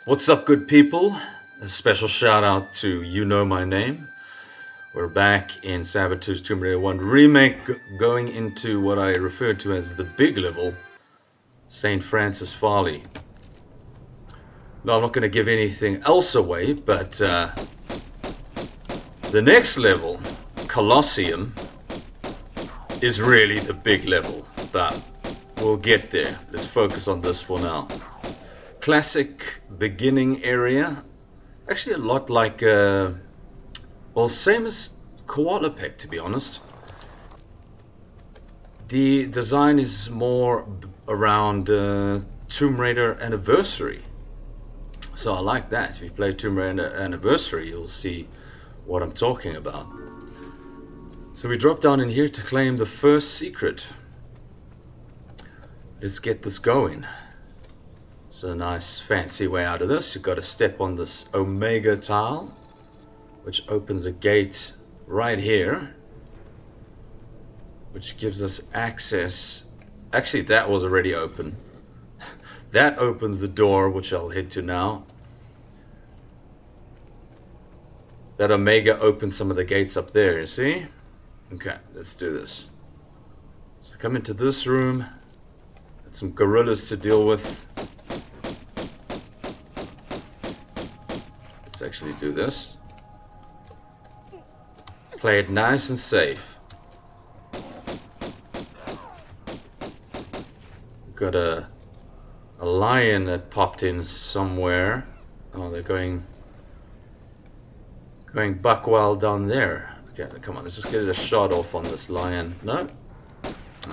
What's up, good people? A special shout out to You Know My Name. We're back in Sabatu's Tomb Raider 1 Remake, going into what I refer to as the big level, St. Francis Folly. Now, I'm not going to give anything else away, but the next level, Colosseum, is really the big level, but we'll get there. Let's focus on this for now. Classic beginning area, actually a lot like, well, same as Koala Pet, to be honest. The design is more around Tomb Raider Anniversary, so I like that. If you play Tomb Raider Anniversary, you'll see what I'm talking about. So we drop down in here to claim the first secret. Let's get this going. It's a nice fancy way out of this. You've got to step on this Omega tile, which opens a gate right here, which gives us access. Actually, that was already open. That opens the door, which I'll head to now. That Omega opens some of the gates up there, you see? Okay, let's do this. So come into this room. Got some gorillas to deal with. Let's actually do this. Play it nice and safe. Got a lion that popped in somewhere. Oh, they're going buck wild down there. Okay, come on, let's just get a shot off on this lion. No?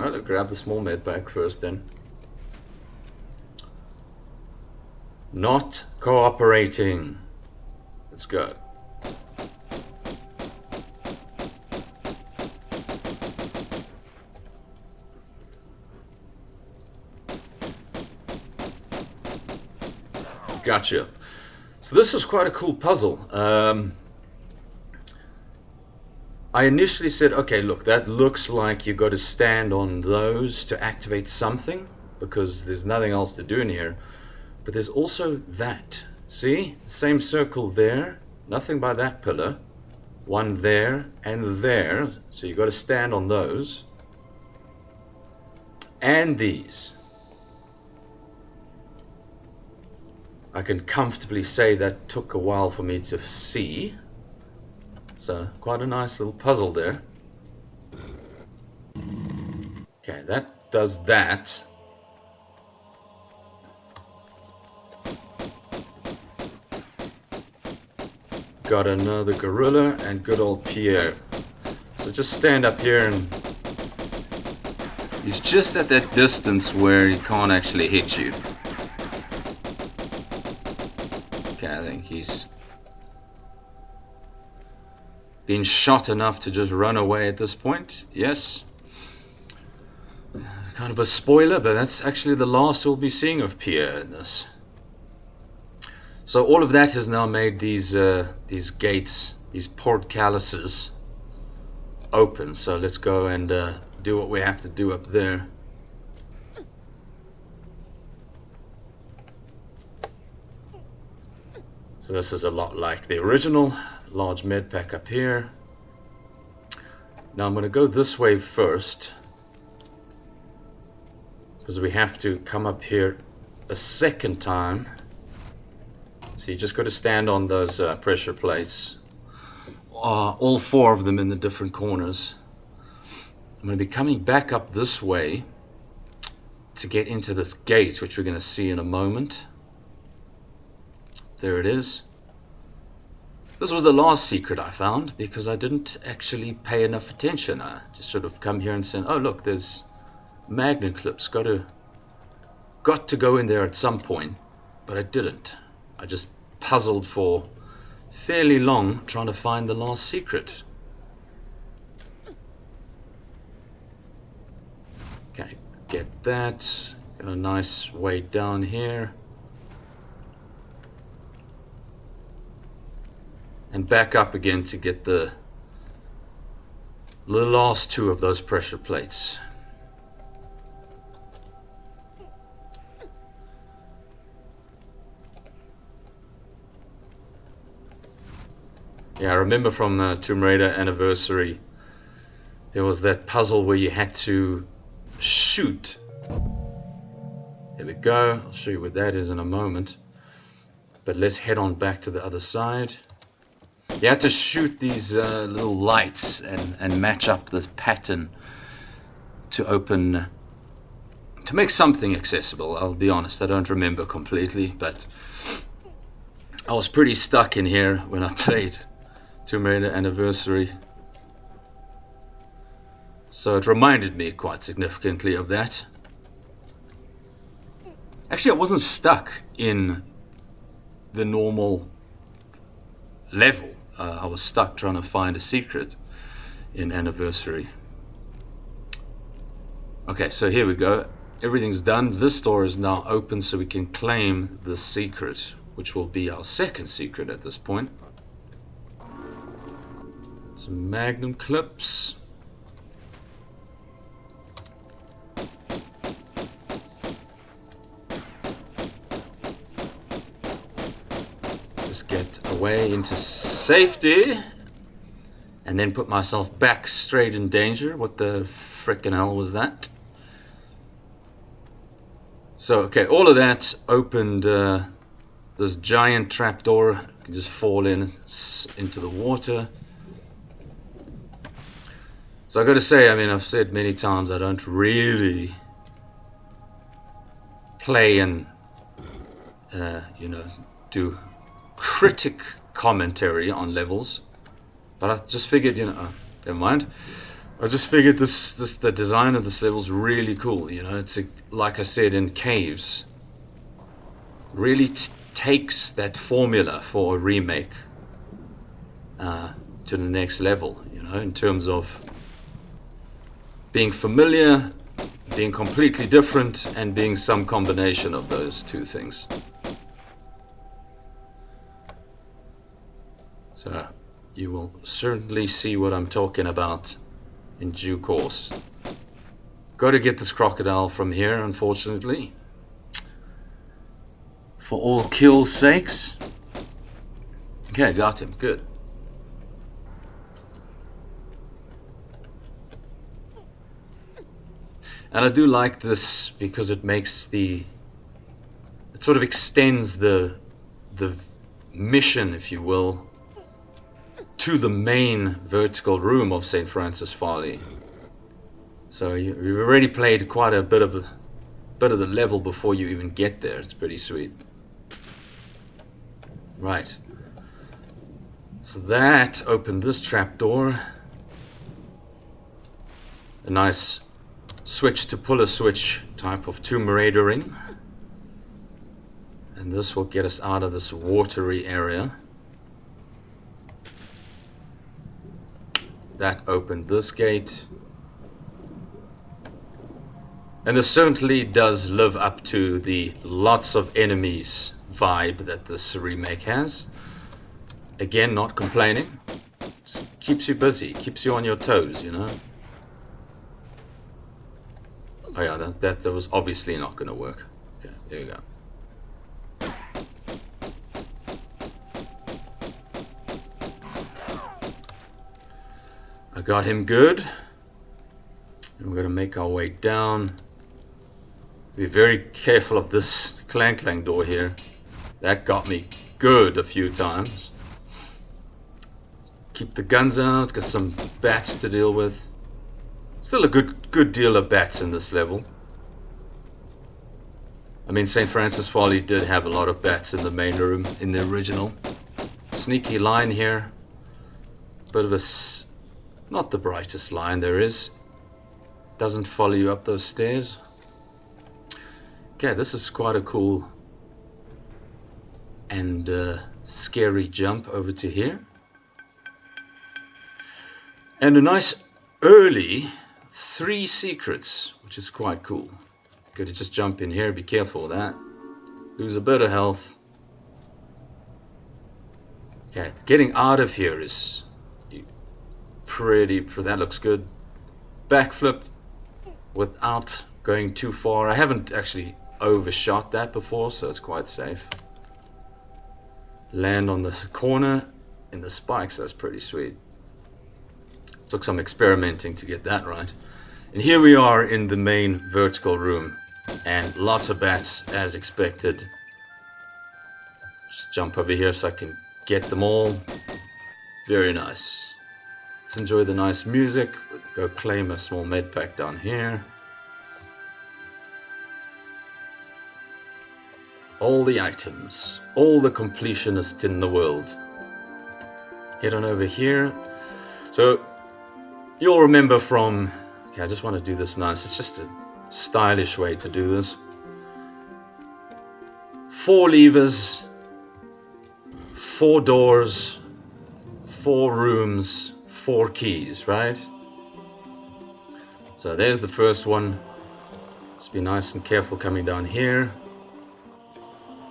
Oh, let's grab the small med bag first then. Not cooperating. Let's go. Gotcha. So this was quite a cool puzzle. I initially said, okay, look, that looks like you got to stand on those to activate something, because there's nothing else to do in here. But there's also that. See? Same circle there. Nothing by that pillar. One there and there. So you got to stand on those. And these. I can comfortably say that took a while for me to see. So quite a nice little puzzle there. Okay, that does that. Got another gorilla and good old Pierre. So just stand up here, and he's just at that distance where he can't actually hit you. Okay, I think he's been shot enough to just run away at this point. Yes. Kind of a spoiler, but that's actually the last we'll be seeing of Pierre in this. So all of that has now made these gates, these portcullises, open. So let's go and do what we have to do up there. So this is a lot like the original. Large med pack up here. Now I'm going to go this way first, because we have to come up here a second time. So you just got to stand on those pressure plates, all four of them in the different corners. I'm going to be coming back up this way to get into this gate, which we're going to see in a moment. There it is. This was the last secret I found, because I didn't actually pay enough attention. I just sort of come here and said, oh look, there's magnet clips. Got to go in there at some point, but I didn't. I just puzzled for fairly long trying to find the last secret. Okay, get that. Got a nice way down here. And back up again to get the last two of those pressure plates. Yeah, I remember from Tomb Raider Anniversary, there was that puzzle where you had to shoot. There we go. I'll show you what that is in a moment. But let's head on back to the other side. You had to shoot these little lights and match up this pattern to open, to make something accessible. I'll be honest, I don't remember completely, but I was pretty stuck in here when I played Tomb Raider Anniversary. So it reminded me quite significantly of that. Actually, I wasn't stuck in the normal level. I was stuck trying to find a secret in Anniversary. Okay, so here we go. Everything's done. This door is now open, so we can claim the secret, which will be our second secret at this point. Some magnum clips. Just get away into safety and then put myself back straight in danger. What the frickin' hell was that? So, okay, all of that opened this giant trapdoor. You can just fall into the water. So I got to say, I mean, I've said many times I don't really play and, you know, do critic commentary on levels. But I just figured, you know, never mind. I just figured the design of this level is really cool. You know, it's like I said, in caves. Really takes that formula for a remake to the next level. You know, in terms of being familiar, being completely different, and being some combination of those two things. So you will certainly see what I'm talking about in due course. Got to get this crocodile from here, unfortunately. For all kills' sakes. Okay, got him. Good. And I do like this because it makes it sort of extends the mission, if you will, to the main vertical room of St. Francis Folly. So you've already played quite a bit of the level before you even get there. It's pretty sweet. Right. So that opened this trapdoor. A nice switch to pull a switch type of Tomb Raidering. And this will get us out of this watery area. That opened this gate. And this certainly does live up to the lots of enemies vibe that this remake has. Again, not complaining. Just keeps you busy, keeps you on your toes, you know. Oh yeah, that was obviously not going to work. Okay, there you go. I got him good. And we're going to make our way down. Be very careful of this clang clang door here. That got me good a few times. Keep the guns out, got some bats to deal with. Still a good deal of bats in this level. I mean, St. Francis Folly did have a lot of bats in the main room in the original. Sneaky line here. Bit of a... not the brightest line there is. Doesn't follow you up those stairs. Okay, this is quite a cool and scary jump over to here. And a nice early 3 secrets, which is quite cool. Got to just jump in here, be careful of that. Lose a bit of health. Okay, getting out of here is pretty, that looks good. Backflip without going too far. I haven't actually overshot that before, so it's quite safe. Land on the corner, in the spikes. That's pretty sweet. Took some experimenting to get that right. And here we are in the main vertical room, and lots of bats as expected. Just jump over here so I can get them all. Very nice. Let's enjoy the nice music. Go claim a small med pack down here. All the items, all the completionists in the world. Head on over here. So you'll remember from, okay, I just want to do this nice. It's just a stylish way to do this. 4 levers, 4 doors, 4 rooms, 4 keys, right? So there's the first one. Let's be nice and careful coming down here.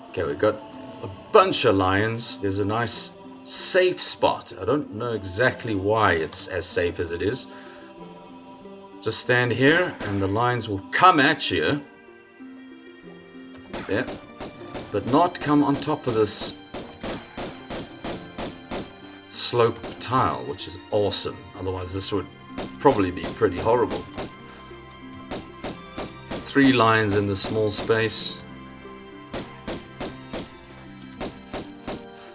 Okay, we've got a bunch of lions. There's a nice safe spot. I don't know exactly why it's as safe as it is. Just stand here and the lions will come at you. Yeah. But not come on top of this slope tile, which is awesome. Otherwise this would probably be pretty horrible. 3 lions in the small space.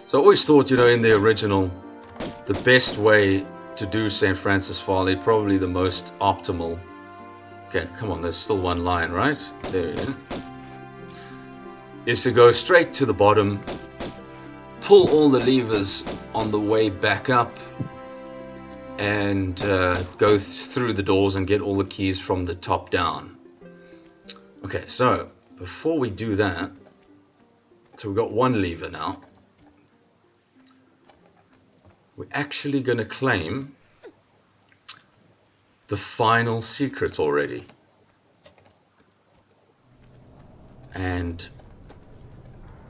So I always thought, you know, in the original, the best way to do St. Francis Folly, probably the most optimal. Okay, come on, there's still 1 lion, right? There you go. Is to go straight to the bottom, pull all the levers on the way back up, and go through the doors and get all the keys from the top down. Okay, so before we do that, so we've got 1 lever now. We're actually going to claim the final secret already. And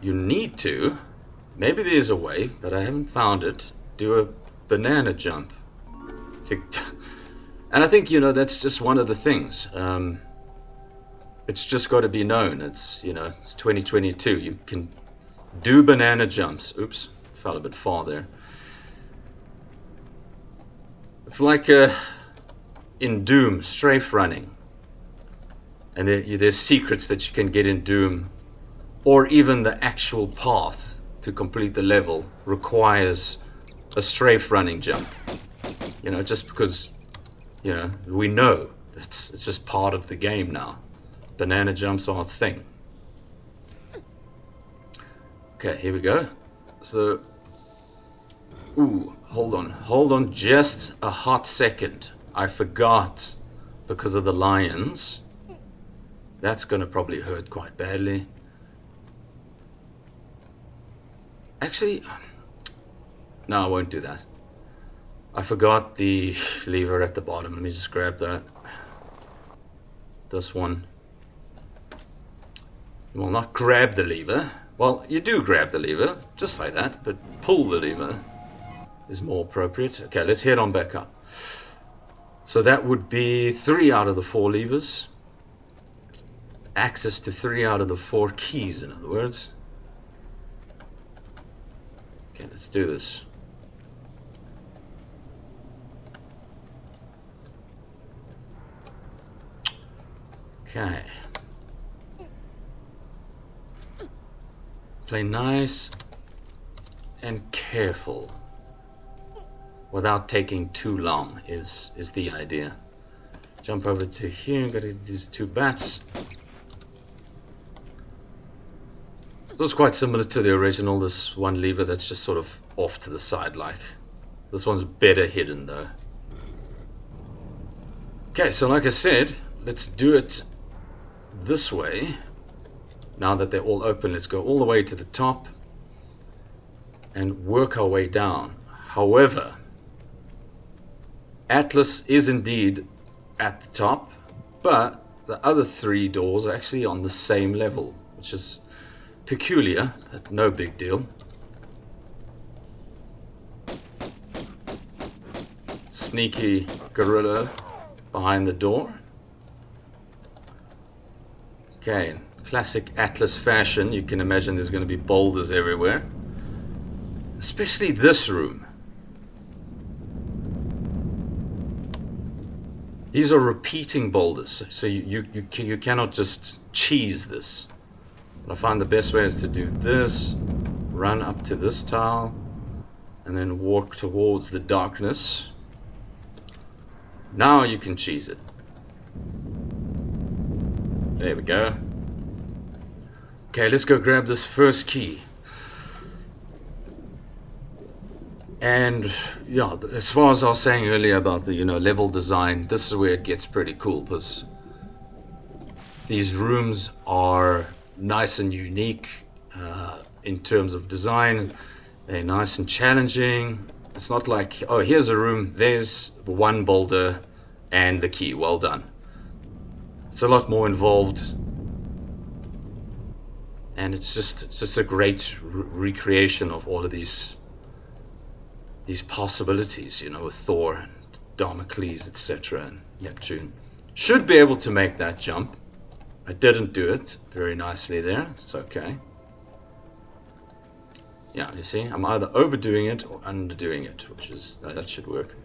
you need to, maybe there's a way, but I haven't found it, do a banana jump. And I think, you know, that's just one of the things. It's just got to be known. It's, you know, it's 2022. You can do banana jumps. Oops, fell a bit far there. It's like in Doom, strafe running. And there's secrets that you can get in Doom, or even the actual path to complete the level requires a strafe running jump. You know, just because, you know, we know it's just part of the game now. Banana jumps are a thing. Okay, here we go. So, ooh, hold on just a hot second. I forgot because of the lions. That's gonna probably hurt quite badly. Actually, no, I won't do that. I forgot the lever at the bottom. Let me just grab that. This one. Well, not grab the lever. Well, you do grab the lever, just like that, but pull the lever is more appropriate. Okay, let's head on back up. So that would be 3 out of the 4 levers. Access to 3 out of the 4 keys, in other words. Okay, let's do this. Okay. Play nice and careful without taking too long is the idea. Jump over to here, got these 2 bats. So it's quite similar to the original, this 1 lever that's just sort of off to the side like. This one's better hidden though. Okay, so like I said, let's do it this way. Now that they're all open, let's go all the way to the top and work our way down. However, Atlas is indeed at the top, but the other 3 doors are actually on the same level, which is peculiar, but no big deal. Sneaky gorilla behind the door. Okay, classic Atlas fashion, you can imagine there's going to be boulders everywhere. Especially this room. These are repeating boulders, so you cannot just cheese this. But I find the best way is to do this, run up to this tile, and then walk towards the darkness. Now you can cheese it. There we go. Okay, let's go grab this first key. And yeah, as far as I was saying earlier about the level design, this is where it gets pretty cool, because these rooms are nice and unique in terms of design. They're nice and challenging. It's not like, oh, here's a room, there's one boulder and the key, well done. It's a lot more involved, and it's just a great recreation of all of these possibilities, with Thor and Damocles, etc., and Neptune. Should be able to make that jump. I didn't do it very nicely there. It's okay. Yeah, you see, I'm either overdoing it or underdoing it, which is that should work.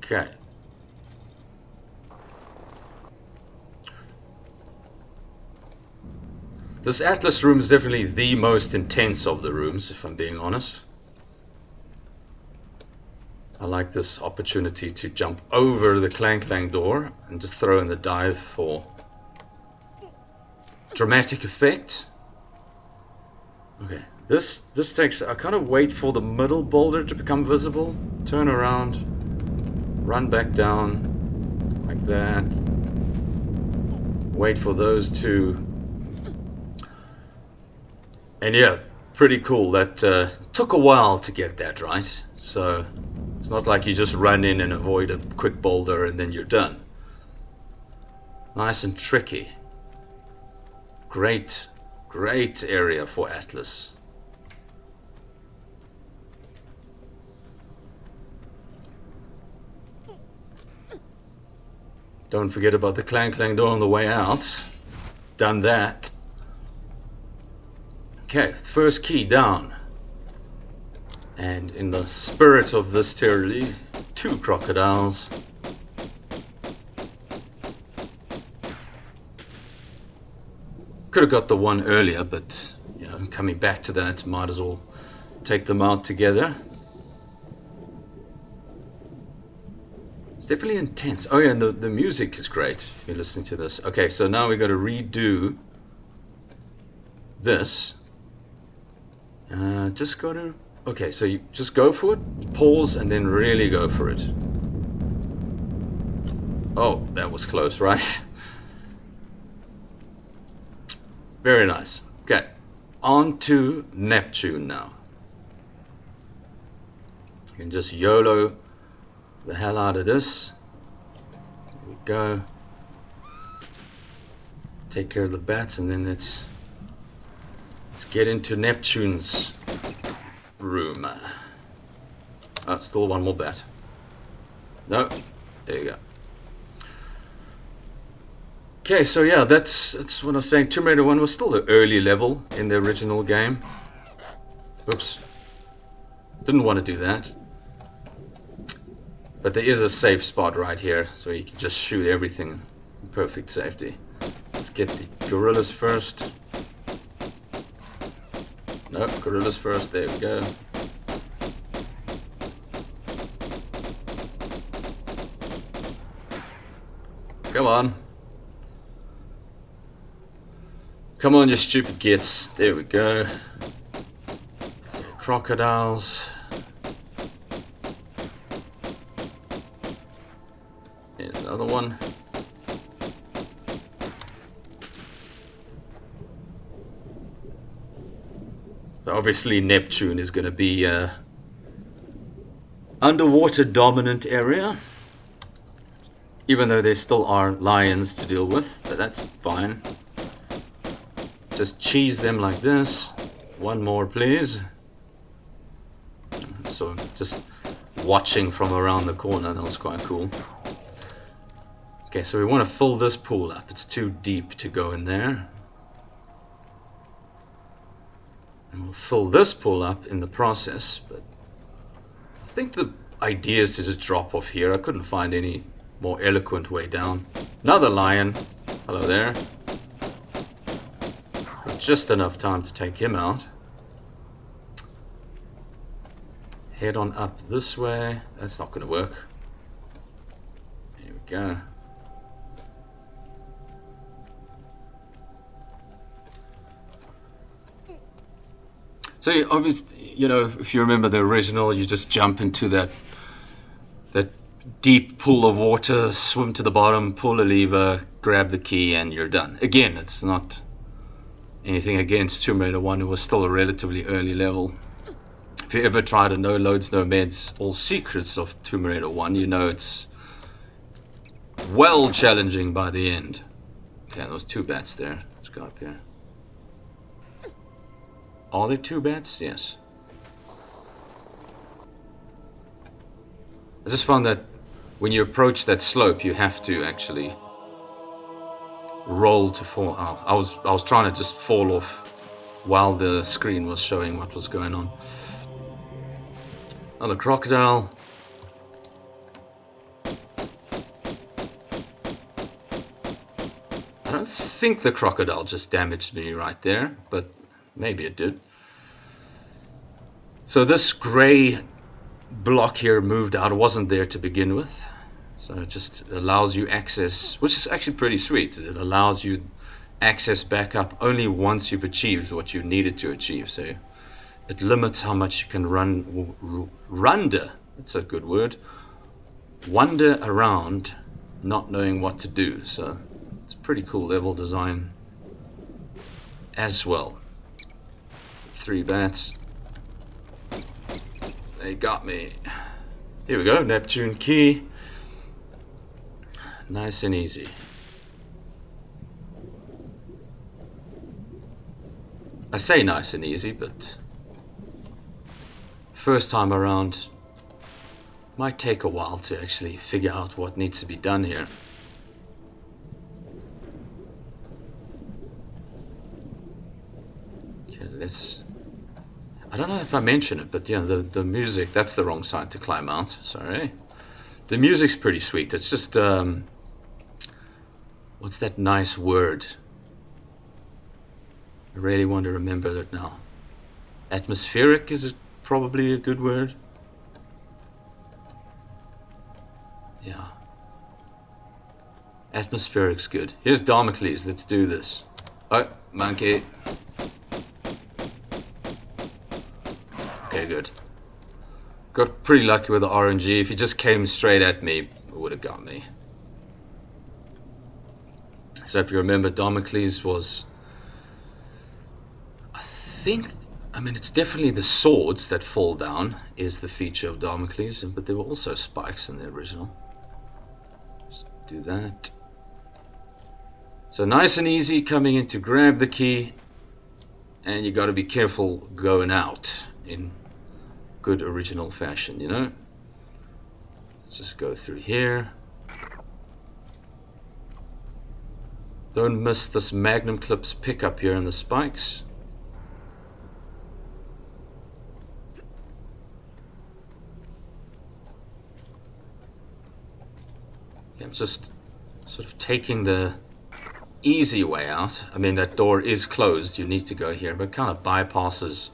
Okay. This Atlas room is definitely the most intense of the rooms, if I'm being honest. I like this opportunity to jump over the clang clang door and just throw in the dive for dramatic effect. Okay, this takes, I kind of wait for the middle boulder to become visible, turn around, run back down like that, wait for those two. And yeah, pretty cool. That took a while to get that right. So it's not like you just run in and avoid a quick boulder and then you're done. Nice and tricky. Great area for Atlas. Don't forget about the clang clang door on the way out. Done that. Okay, first key down. And in the spirit of this TRLE, 2 crocodiles. Could have got the one earlier, but coming back to that, might as well take them out together. It's definitely intense. Oh yeah, and the music is great if you're listening to this. Okay, so now we've got to redo this. Just go to... Okay, so you just go for it, pause, and then really go for it. Oh, that was close, right? Very nice. Okay, on to Neptune now. You can just YOLO the hell out of this. There we go. Take care of the bats, and then let's get into Neptune's room. Oh, still one more bat. No, there you go. Okay, so yeah, that's what I was saying. Tomb Raider 1 was still an early level in the original game. Oops. Didn't want to do that. But there is a safe spot right here, so you can just shoot everything in perfect safety. Let's get the gorillas first. Nope, gorillas first, there we go. Come on. Come on, you stupid gits. There we go. Crocodiles. Here's another one. So obviously Neptune is going to be underwater dominant area, even though there still are lions to deal with, but that's fine. Just cheese them like this. One more, please. So just watching from around the corner, that was quite cool. Okay, so we want to fill this pool up. It's too deep to go in there. And we'll fill this pool up in the process, but I think the idea is to just drop off here. I couldn't find any more eloquent way down. Another lion. Hello there. Got just enough time to take him out. Head on up this way. That's not going to work. Here we go. So obviously, you know, if you remember the original, you just jump into that deep pool of water, swim to the bottom, pull a lever, grab the key, and you're done. Again, it's not anything against Tomb Raider 1. It was still a relatively early level. If you ever tried a no loads, no meds, all secrets of Tomb Raider 1, you know it's well challenging by the end. Okay, there was 2 bats there. Let's go up here. Are there 2 bats? Yes. I just found that when you approach that slope, you have to actually roll to fall out. I was trying to just fall off while the screen was showing what was going on. Another crocodile. I don't think the crocodile just damaged me right there, but maybe it did. So this grey block here moved out. It wasn't there to begin with. So it just allows you access, which is actually pretty sweet. It allows you access back up only once you've achieved what you needed to achieve. So it limits how much you can wander. That's a good word. Wander around not knowing what to do. So it's a pretty cool level design as well. 3 bats. They got me. Here we go, Neptune key. Nice and easy. I say nice and easy, but first time around might take a while to actually figure out what needs to be done here. Okay, let's... I don't know if I mentioned it, but yeah, the music, that's the wrong side to climb out, sorry. The music's pretty sweet. It's just, what's that nice word? I really want to remember it now. Atmospheric is probably a good word. Yeah. Atmospheric's good. Here's Damocles, let's do this. Oh, monkey. Okay, good. Got pretty lucky with the RNG. If he just came straight at me, it would have got me. So if you remember, Damocles was... I mean, it's definitely the swords that fall down is the feature of Damocles, but there were also spikes in the original. Just do that. So nice and easy coming in to grab the key, and you got to be careful going out in good original fashion, you know. Let's just go through here. Don't miss this magnum clips pickup here in the spikes. Okay, I'm just sort of taking the easy way out. I mean, that door is closed, you need to go here, but it kind of bypasses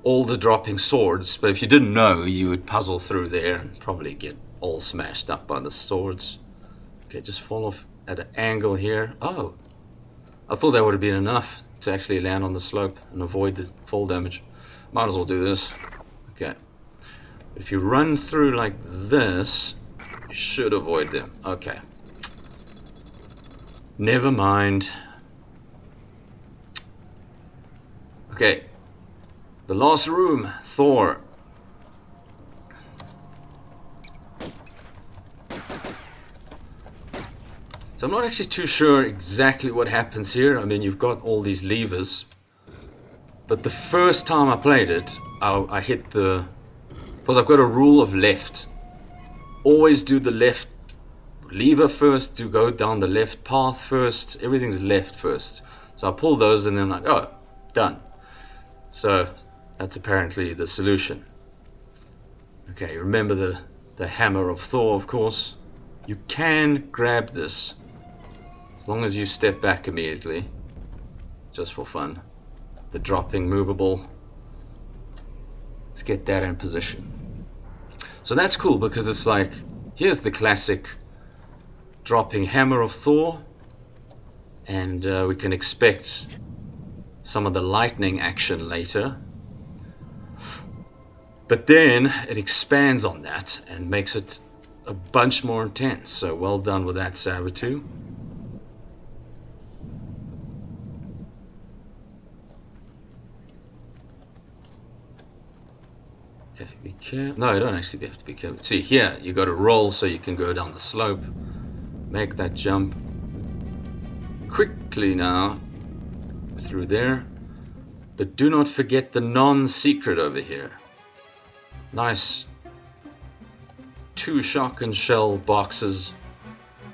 all the dropping swords. But if you didn't know, you would puzzle through there and probably get all smashed up by the swords. Okay, just fall off at an angle here. Oh, I thought that would have been enough to actually land on the slope and avoid the fall damage. Might as well do this. Okay, if you run through like this, you should avoid them. Okay, never mind. Okay, the last room, Thor. So I'm not actually too sure exactly what happens here. I mean, you've got all these levers, but the first time I played it, I hit the... Because I've got a rule of left. Always do the left lever first, to go down the left path first. Everything's left first. So I pull those and then I'm like, oh, done. So that's apparently the solution. Okay, remember the hammer of Thor, of course. You can grab this as long as you step back immediately, just for fun. The dropping movable. Let's get that in position. So that's cool because it's like, here's the classic dropping hammer of Thor, and we can expect some of the lightning action later. But then it expands on that and makes it a bunch more intense. So well done with that, Sabatu. Okay, be careful. No, you don't actually have to be careful. See, here you got to roll so you can go down the slope. Make that jump quickly now through there. But do not forget the non-secret over here. Nice 2 shotgun shell boxes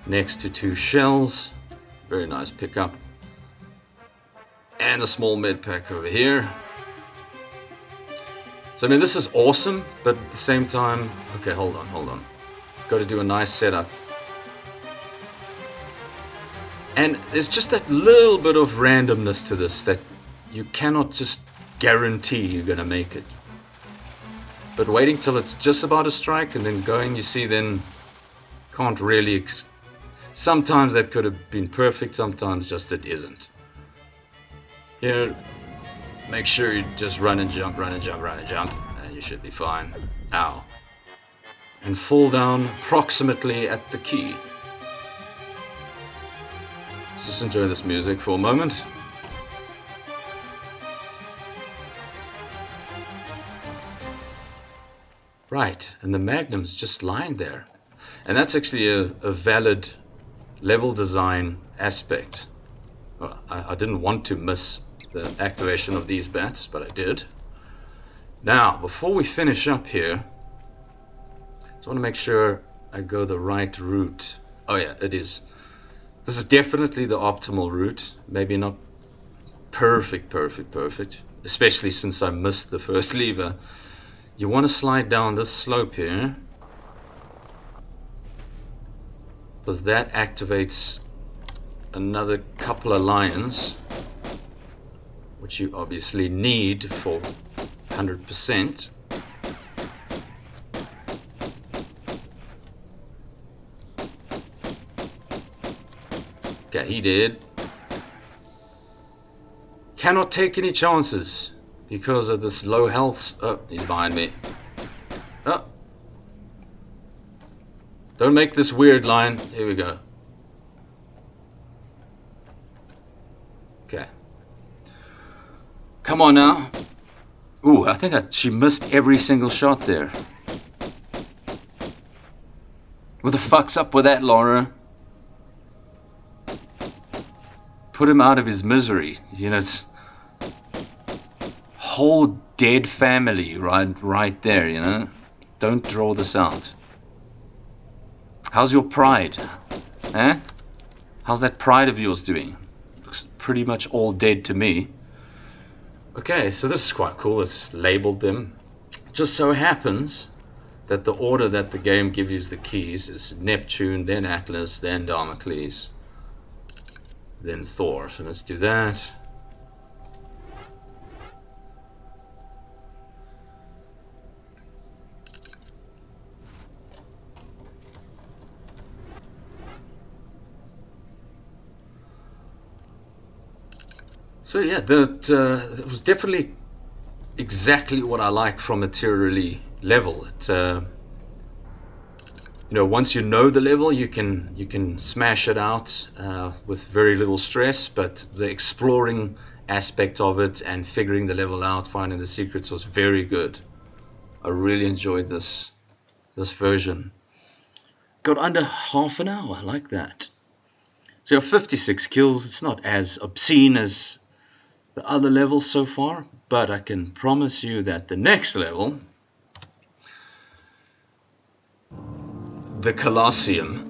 next to 2 shells. Very nice pickup. And a small med pack over here. So I mean, this is awesome, but at the same time, okay, hold on. Got to do a nice setup. And there's just that little bit of randomness to this that you cannot just guarantee you're gonna make it. But waiting till it's just about to strike and then going, you see, then can't really. Sometimes that could have been perfect, sometimes just it isn't. Here, make sure you just run and jump, and you should be fine. Ow. And fall down approximately at the key. Let's just enjoy this music for a moment. Right, and the Magnum's just lying there. And that's actually a valid level design aspect. Well, I didn't want to miss the activation of these bats, but I did. Now, before we finish up here, I just want to make sure I go the right route. Oh yeah, it is. This is definitely the optimal route. Maybe not perfect, especially since I missed the first lever. You want to slide down this slope here, because that activates another couple of lions, which you obviously need for 100%. Okay, he did. Cannot take any chances because of this low health. Oh, he's behind me. Oh. Don't make this weird line. Here we go. Okay. Come on now. Ooh, I think she missed every single shot there. What the fuck's up with that, Laura? Put him out of his misery. You know, it's whole dead family right there, you know. Don't draw this out. How's your pride? Eh? How's that pride of yours doing? Looks pretty much all dead to me. Okay, so this is quite cool. It's labeled them. Just so happens that the order that the game gives you the keys is Neptune, then Atlas, then Damocles, then Thor. So let's do that. So yeah, that was definitely exactly what I like from a TRLE level. It, you know, once you know the level, you can smash it out with very little stress. But the exploring aspect of it and figuring the level out, finding the secrets, was very good. I really enjoyed this version. Got under half an hour, I like that. So you have 56 kills. It's not as obscene as the other levels so far, but I can promise you that the next level, the Colosseum,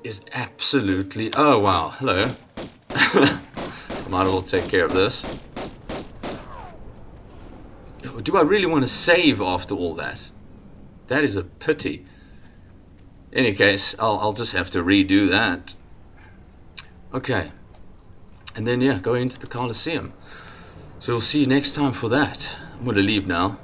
is absolutely... Oh wow, hello. I might as well take care of this. Do I really want to save after all that? That is a pity. In any case, I'll just have to redo that. Okay. And then, yeah, go into the Colosseum. So we'll see you next time for that. I'm going to leave now.